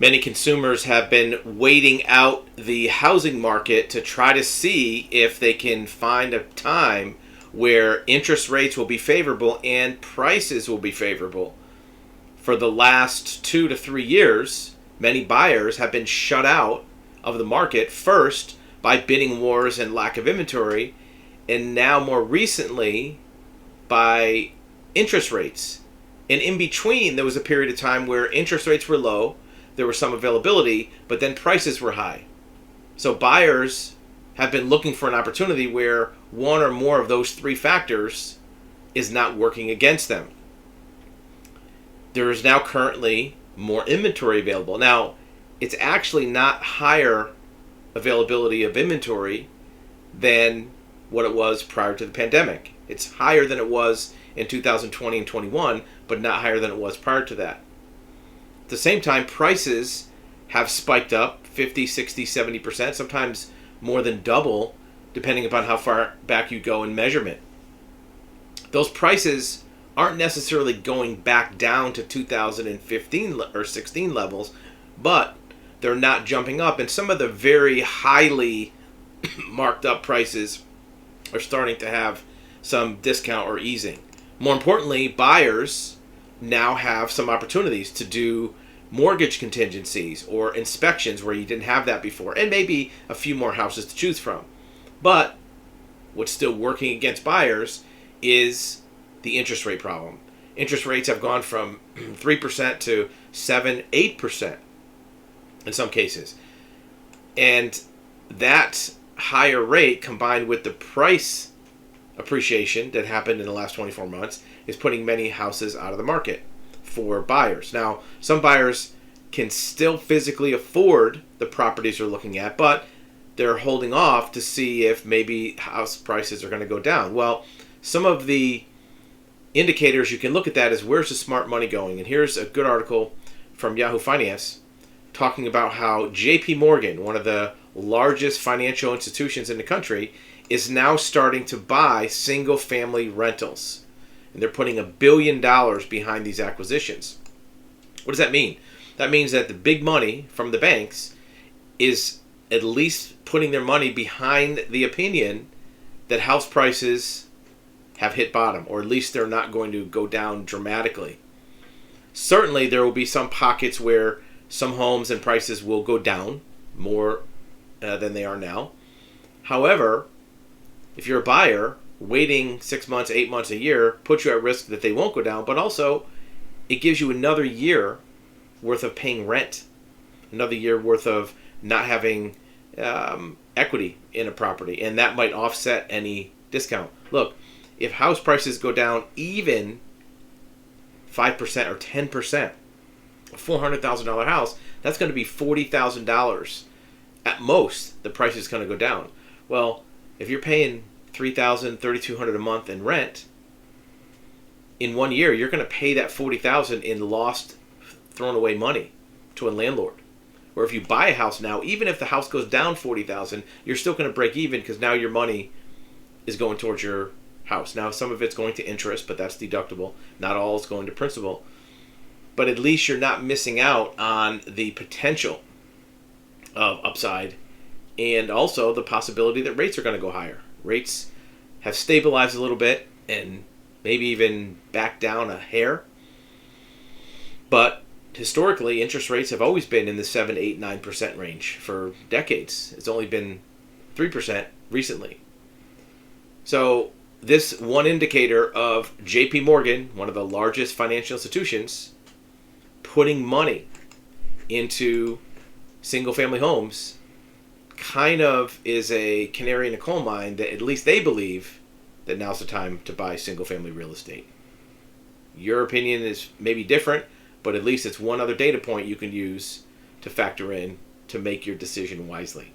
Many consumers have been waiting out the housing market to try to see if they can find a time where interest rates will be favorable and prices will be favorable. For the last 2 to 3 years, many buyers have been shut out of the market, first by bidding wars and lack of inventory, and now more recently by interest rates. And in between, there was a period of time where interest rates were low, there was some availability, but then prices were high. So buyers have been looking for an opportunity where one or more of those three factors is not working against them. There is now currently more inventory available. Now, it's actually not higher availability of inventory than what it was prior to the pandemic. It's higher than it was in 2020 and 21, but not higher than it was prior to that. At the same time, prices have spiked up 50, 60, 70%, sometimes more than double, depending upon how far back you go in measurement. Those prices aren't necessarily going back down to 2015 or 16 levels, but they're not jumping up. And some of the very highly marked up prices are starting to have some discount or easing. More importantly, buyers now have some opportunities to do mortgage contingencies or inspections where you didn't have that before, and maybe a few more houses to choose from. But what's still working against buyers is the interest rate problem. Interest rates have gone from 3% to 7, 8% in some cases. And that higher rate combined with the price appreciation that happened in the last 24 months is putting many houses out of the market for buyers. Now, some buyers can still physically afford the properties they're looking at, but they're holding off to see if maybe house prices are going to go down. Well, some of the indicators you can look at that is, where's the smart money going? And here's a good article from Yahoo Finance talking about how JP Morgan, one of the largest financial institutions in the country, is now starting to buy single-family rentals. And they're putting $1 billion behind these acquisitions. What does that mean? That means that the big money from the banks is at least putting their money behind the opinion that house prices have hit bottom, or at least they're not going to go down dramatically. Certainly there will be some pockets where some homes and prices will go down more than they are now. However, if you're a buyer, waiting 6 months, 8 months, a year puts you at risk that they won't go down, but also it gives you another year worth of paying rent, another year worth of not having equity in a property, and that might offset any discount. Look, if house prices go down even 5% or 10%, a $400,000 house, that's going to be $40,000 at most. The price is going to go down. Well, if you're paying $3,000, $3,200 a month in rent, in 1 year you're going to pay that $40,000 in lost, thrown away money to a landlord. Or if you buy a house now, even if the house goes down $40,000, you're still going to break even because now your money is going towards your house. Now some of it's going to interest, but that's deductible. Not all is going to principal. But at least you're not missing out on the potential of upside, and also the possibility that rates are going to go higher. Rates have stabilized a little bit and maybe even back down a hair. But historically, interest rates have always been in the 7, 8, 9% range for decades. It's only been 3% recently. So this one indicator of JP Morgan, one of the largest financial institutions, putting money into single-family homes kind of is a canary in a coal mine that at least they believe that now's the time to buy single-family real estate. Your opinion is maybe different, but at least it's one other data point you can use to factor in to make your decision wisely.